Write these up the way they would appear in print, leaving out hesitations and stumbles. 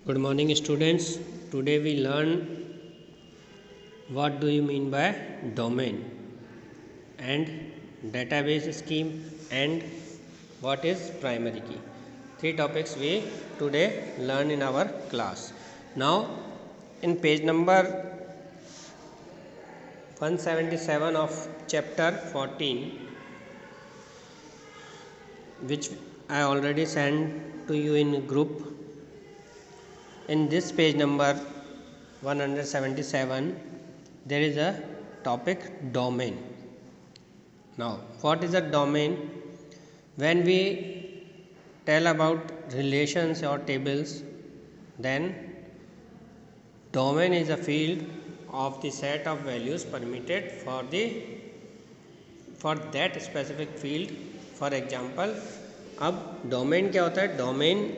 Good morning, students. Today we learn what do you mean by domain and database scheme and what is primary key. Three topics we today learn in our class. Now, in page number 177 of chapter 14, which I already sent to you in group. In this page number 177, there is a topic domain. Now, what is a domain? When we tell about relations or tables, then domain is a field of the set of values permitted for that specific field. For example, अब domain क्या होता है? Domain,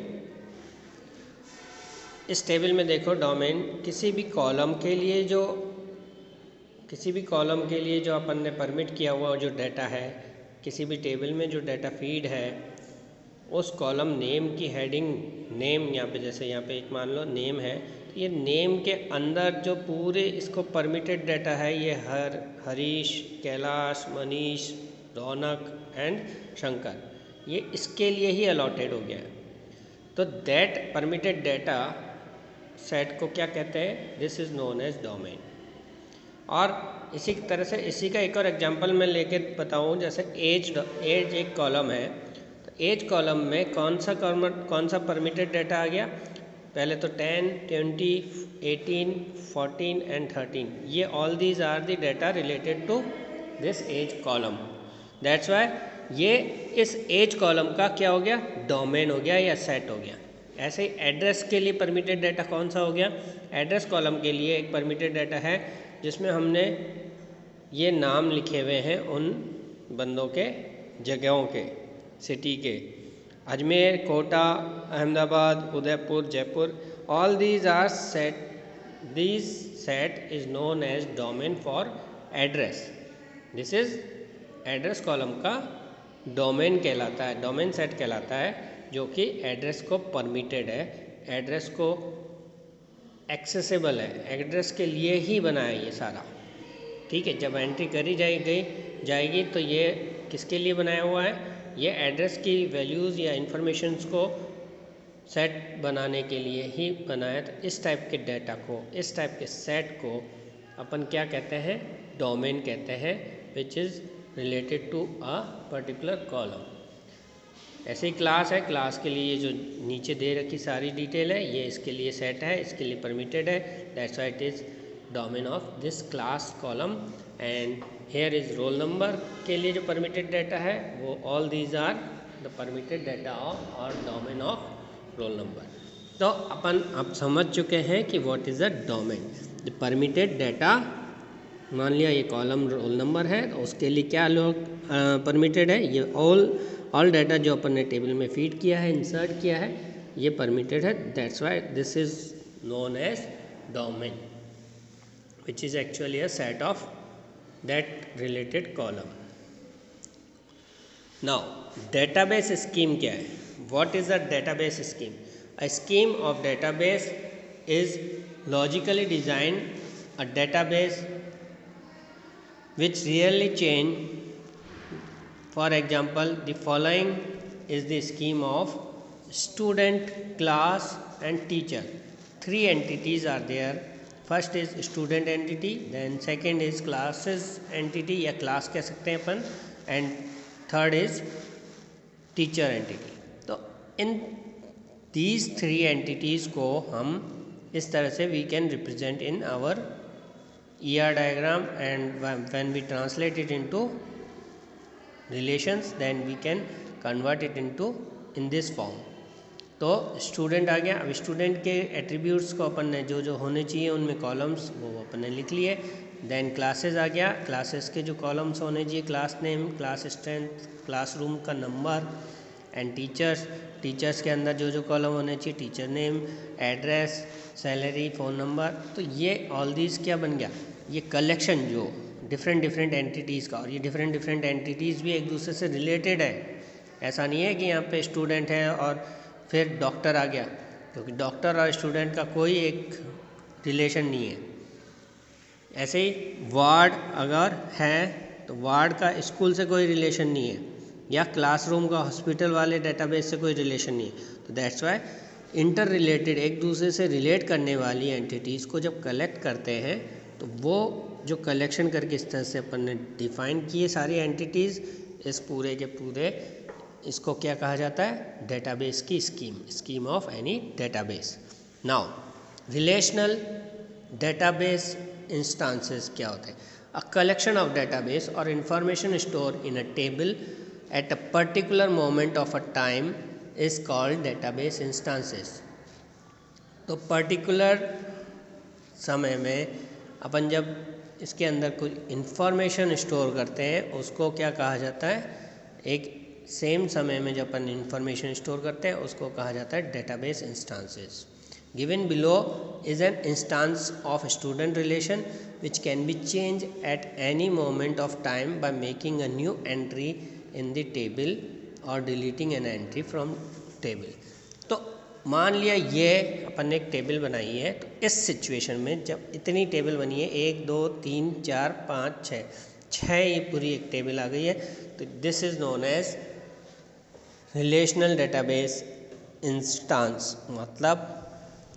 इस table में देखो, domain किसी भी column के लिए जो अपन ने परमिट किया हुआ जो डाटा है, किसी भी टेबल में जो डाटा फीड है, उस कॉलम नेम की हेडिंग नेम, यहाँ पे जैसे यहाँ पे एक मान लो नेम है, तो ये नेम के अंदर जो पूरे इसको परमिटेड डाटा है, ये हरीश, कैलाश, मनीष, रौनक एंड शंकर, ये इसके लिए ही अलॉटेड हो गया है. तो दैट परमिटेड डाटा सेट को क्या कहते हैं? This is known as domain. और इसी तरह से इसी का एक और एग्जांपल मैं लेके बताऊं. जैसे एज एक कॉलम है, तो एज कॉलम में कौन सा परमिटेड डाटा आ गया? पहले तो 10, 20, 18, 14 एंड 13. ये all these are the data related to this age column. That's why ये इस एज कॉलम का क्या हो गया? डोमेन हो गया या सेट हो गया. ऐसे ही एड्रेस के लिए परमिटेड डाटा कौन सा हो गया? एड्रेस कॉलम के लिए एक परमिटेड डाटा है जिसमें हमने ये नाम लिखे हुए हैं उन बंदों के, जगहों के, सिटी के, Ajmer, Kota, Ahmedabad, Udaipur, Jaipur. All these are set. This set is known as domain for address. This is address column का डोमेन कहलाता है, डोमेन सेट कहलाता है, जो कि एड्रेस को परमिटेड है, एड्रेस को एक्सेसिबल है, एड्रेस के लिए ही बनाया ये सारा. ठीक है, जब एंट्री करी जाएगी तो ये किसके लिए बनाया हुआ है? ये एड्रेस की वैल्यूज़ या इंफॉर्मेशंस को सेट बनाने के लिए ही बनाया. तो इस टाइप के डाटा को, इस टाइप के सेट को अपन क्या कहते हैं? डोमेन कहते हैं, which is related to a particular column. ऐसे ही क्लास है, क्लास के लिए जो नीचे दे रखी सारी डिटेल है, ये इसके लिए सेट है, इसके लिए परमिटेड है. That's why it is domain of this class column. And here is roll number के लिए जो परमिटेड डाटा है, वो all these are the permitted data of और डोमेन ऑफ रोल नंबर. तो अपन अब समझ चुके हैं कि what is a domain. The permitted data, मान लिया ये कॉलम रोल नंबर है, तो उसके लिए क्या लोग परमिटेड है? ये ऑल डाटा जो अपन ने टेबल में फीड किया है, इंसर्ट किया है, ये परमिटेड है. That's why this is known as domain, which is actually a set of that related column. Now database schema क्या है? What is a database schema? A schema of database is logically design a database which rarely change. For example, the following is the scheme of student, class and teacher. Three entities are there. First is student entity, then second is classes entity या class कह सकते हैं अपन, and third is teacher entity. तो in these three entities को हम इस तरह से we can represent in our ER diagram, and when we translate it into relations, then we can convert it into in this form. तो student आ गया. अब student के एट्रीब्यूट्स को अपन ने जो होने चाहिए उनमें कॉलम्स वो अपन ने लिख लिए. देन क्लासेस आ गया. क्लासेस के जो कॉलम्स होने चाहिए, class name, class strength, classroom का नंबर. एंड टीचर्स के अंदर जो कॉलम होने चाहिए, teacher name, address, salary, phone number. तो ये ऑल दीज क्या बन गया? ये कलेक्शन जो डिफरेंट एंटिटीज़ का, और ये डिफरेंट एंटिटीज़ भी एक दूसरे से रिलेटेड है. ऐसा नहीं है कि यहाँ पे स्टूडेंट है और फिर डॉक्टर आ गया, क्योंकि डॉक्टर और स्टूडेंट का कोई एक रिलेशन नहीं है। ऐसे ही वार्ड अगर है तो वार्ड का स्कूल से कोई रिलेशन नहीं है, या क्लासरूम का हॉस्पिटल वाले डेटाबेस से कोई रिलेशन नहीं है। तो दैट्स वाई इंटर रिलेटेड, एक दूसरे से रिलेट करने वाली एंटिटीज़ को जब कलेक्ट करते हैं तो वो जो कलेक्शन करके इस तरह से अपन ने डिफाइन किए सारी एंटिटीज़, इस पूरे के पूरे इसको क्या कहा जाता है, डेटाबेस की scheme of any database. Now relational database instances क्या होते हैं? अ कलेक्शन ऑफ डेटाबेस और information store in a table eight a particular moment of a time is called database instances. तो पर्टिकुलर समय में अपन जब इसके अंदर कुछ इंफॉर्मेशन स्टोर करते हैं उसको क्या कहा जाता है? एक सेम समय में जब अपन इंफॉर्मेशन स्टोर करते हैं उसको कहा जाता है database instances. Given below is an instance of student relation which can be change at any moment of time by making a new entry in the table और deleting an entry from table. तो मान लिया ये अपन ने एक table बनाई है, तो इस सिचुएशन में जब इतनी टेबल बनी है 1 2 3 4 5 6 ये पूरी एक टेबल आ गई है, तो this is known as relational database instance. मतलब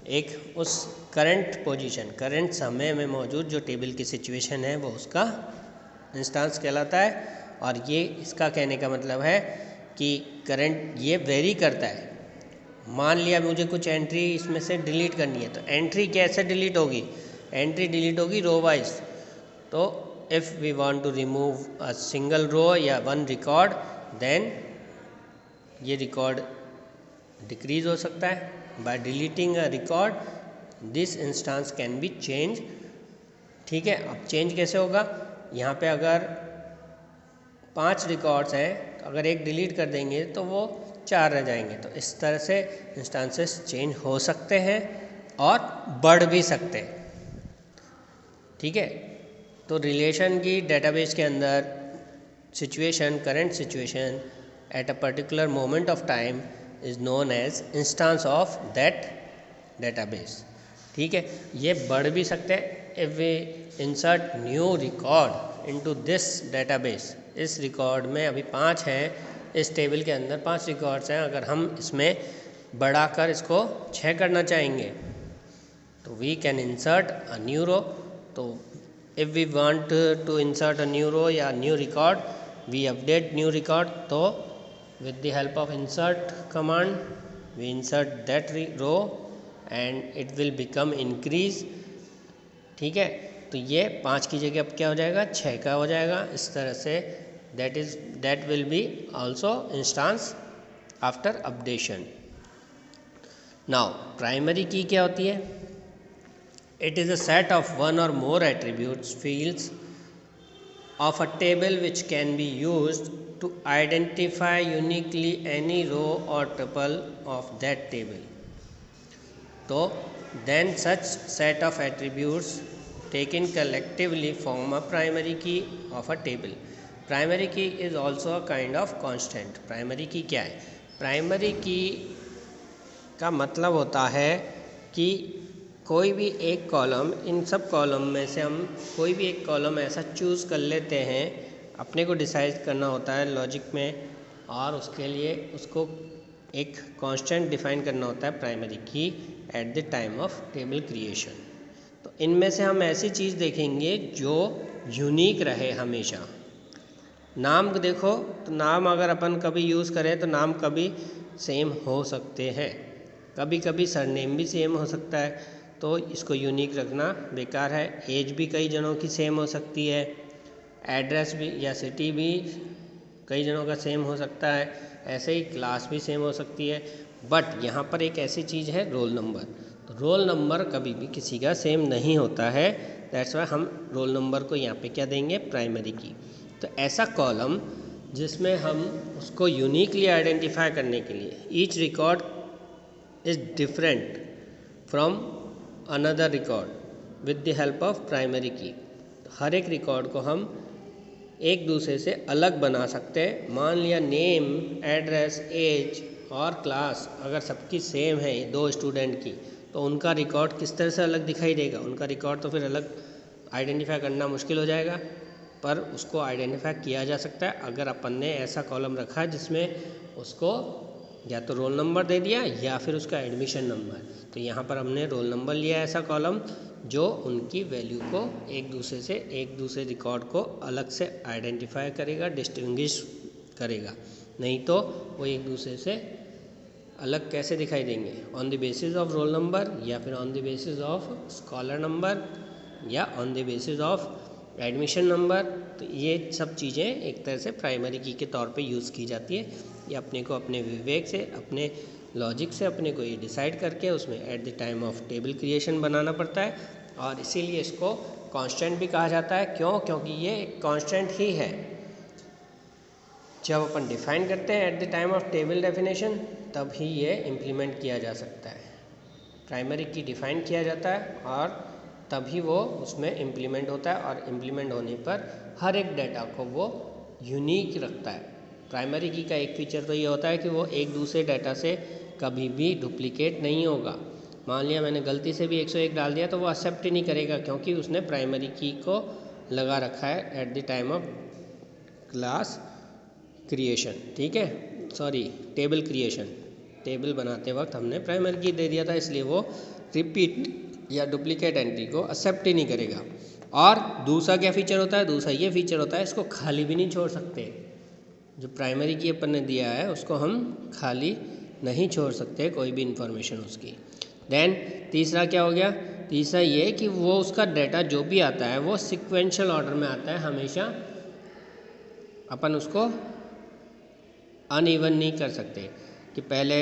एक उस करंट पोजीशन, करंट समय में मौजूद जो टेबल की सिचुएशन है वो उसका इंस्टांस कहलाता है। और ये इसका कहने का मतलब है कि करंट ये वेरी करता है। मान लिया मुझे कुछ एंट्री इसमें से डिलीट करनी है, तो एंट्री कैसे डिलीट होगी? एंट्री डिलीट होगी रो वाइज। तो if we want to remove a single row या वन रिकॉर्ड, देन ये रिकॉर्ड डिक्रीज हो सकता है। By deleting a record this instance can be change. ठीक है, अब चेंज कैसे होगा? यहाँ पे अगर 5 रिकॉर्ड्स हैं तो अगर एक डिलीट कर देंगे तो वो 4 रह जाएंगे। तो इस तरह से इंस्टांसेस चेंज हो सकते हैं और बढ़ भी सकते हैं। ठीक है, तो रिलेशन की डेटाबेस के अंदर situation, current situation at a particular moment of time is known as instance of that database. ठीक है, ये बढ़ भी सकते हैं। If we insert new record into this database, इस रिकॉर्ड में अभी 5 हैं, इस टेबल के अंदर 5 रिकॉर्ड्स हैं, अगर हम इसमें बढ़ाकर इसको 6 करना चाहेंगे तो we can insert a new row. तो if we want to insert a new row या new record, we update new record. तो with the help of insert command we insert that row and it will become increase। ठीक है, तो ये 5 की जगह अब क्या हो जाएगा? 6 का हो जाएगा। इस तरह से that will be also instance after updation। now primary key क्या होती है? it is a set of one or more attributes fields of a table which can be used to identify uniquely any row or tuple of that table। तो then such set of attributes taken collectively form a primary key of a table। primary key is also a kind of constant। primary key क्या है? primary key का मतलब होता है कि कोई भी एक कॉलम, इन सब कॉलम में से हम कोई भी एक कॉलम ऐसा चूज़ कर लेते हैं, अपने को डिसाइड करना होता है लॉजिक में, और उसके लिए उसको एक कांस्टेंट डिफाइन करना होता है प्राइमरी की eight the time of table creation. तो इनमें से हम ऐसी चीज़ देखेंगे जो यूनिक रहे हमेशा। नाम देखो, तो नाम अगर अपन कभी यूज़ करें तो नाम कभी सेम हो सकते हैं, कभी कभी सरनेम भी सेम हो सकता है, तो इसको यूनिक रखना बेकार है। एज भी कई जनों की सेम हो सकती है, एड्रेस भी या सिटी भी कई जनों का सेम हो सकता है, ऐसे ही क्लास भी सेम हो सकती है। बट यहाँ पर एक ऐसी चीज़ है रोल नंबर। तो रोल नंबर कभी भी किसी का सेम नहीं होता है, दैट्स वाई हम रोल नंबर को यहाँ पे क्या देंगे? प्राइमरी की। तो ऐसा कॉलम जिसमें हम उसको यूनिकली आइडेंटिफाई करने के लिए each record is different from another record with the help of primary की। हर एक रिकॉर्ड को हम एक दूसरे से अलग बना सकते हैं। मान लिया नेम, एड्रेस, एज और क्लास अगर सबकी सेम है, दो स्टूडेंट की, तो उनका रिकॉर्ड किस तरह से अलग दिखाई देगा? उनका रिकॉर्ड तो फिर अलग आइडेंटिफाई करना मुश्किल हो जाएगा, पर उसको आइडेंटिफाई किया जा सकता है अगर अपन ने ऐसा कॉलम रखा है जिसमें उसको या तो रोल नंबर दे दिया या फिर उसका एडमिशन नंबर। तो यहाँ पर हमने रोल नंबर लिया ऐसा कॉलम जो उनकी वैल्यू को एक दूसरे रिकॉर्ड को अलग से आइडेंटिफाई करेगा, डिस्टिंग्विश करेगा। नहीं तो वो एक दूसरे से अलग कैसे दिखाई देंगे? On the basis of roll number, या फिर on the basis of scholar number, या on the basis of admission number. तो ये सब चीज़ें एक तरह से प्राइमरी की के तौर पे यूज़ की जाती है। ये अपने को अपने विवेक से, अपने लॉजिक से अपने को ये डिसाइड करके उसमें at the time of table creation बनाना पड़ता है, और इसीलिए इसको कांस्टेंट भी कहा जाता है। क्यों? क्योंकि ये एक कांस्टेंट ही है। जब अपन डिफाइन करते हैं eight the time of table definition, तब ही ये इम्प्लीमेंट किया जा सकता है। प्राइमरी की डिफाइन किया जाता है और तभी वो उसमें इम्प्लीमेंट होता है, और इम्प्लीमेंट होने पर हर एक डाटा को वो यूनिक रखता है। प्राइमरी की का एक फीचर तो ये होता है कि वो एक दूसरे डाटा से कभी भी डुप्लीकेट नहीं होगा। मान लिया मैंने गलती से भी 101 डाल दिया तो वो एक्सेप्ट ही नहीं करेगा, क्योंकि उसने प्राइमरी की को लगा रखा है eight the time of class creation. ठीक है, सॉरी, टेबल क्रिएशन। टेबल बनाते वक्त हमने प्राइमरी की दे दिया था, इसलिए वो रिपीट या डुप्लीकेट एंट्री को एक्सेप्ट ही नहीं करेगा। और दूसरा क्या फीचर होता है? दूसरा ये फीचर होता है, इसको खाली भी नहीं छोड़ सकते। जो प्राइमरी की अपन ने दिया है उसको हम खाली नहीं छोड़ सकते कोई भी इंफॉर्मेशन उसकी। देन तीसरा क्या हो गया? तीसरा ये कि वो उसका डाटा जो भी आता है वो सिक्वेंशियल ऑर्डर में आता है हमेशा। अपन उसको अनइवन नहीं कर सकते कि पहले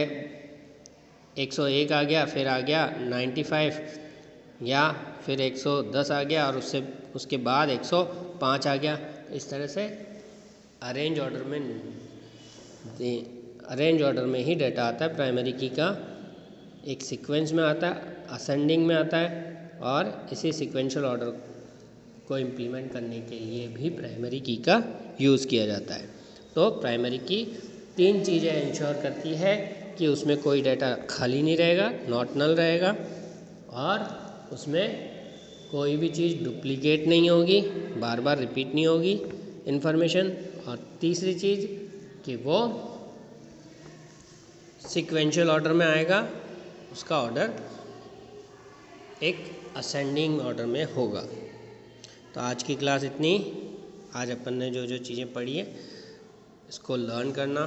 101 आ गया, फिर आ गया 95, या फिर 110 आ गया और उसके बाद 105 आ गया। इस तरह से अरेंज ऑर्डर में ही डाटा आता है। प्राइमरी की का एक सीक्वेंस में आता है, असेंडिंग में आता है, और इसी सीक्वेंशियल ऑर्डर को इम्प्लीमेंट करने के लिए भी प्राइमरी की का यूज़ किया जाता है। तो प्राइमरी की 3 चीज़ें इंश्योर करती है कि उसमें कोई डाटा खाली नहीं रहेगा, नॉट नल रहेगा, और उसमें कोई भी चीज़ डुप्लीकेट नहीं होगी, बार बार रिपीट नहीं होगी इन्फॉर्मेशन। और तीसरी चीज़ कि वो सीक्वेंशियल ऑर्डर में आएगा, उसका ऑर्डर एक असेंडिंग ऑर्डर में होगा। तो आज की क्लास इतनी। आज अपन ने जो जो चीज़ें पढ़ी है इसको लर्न करना,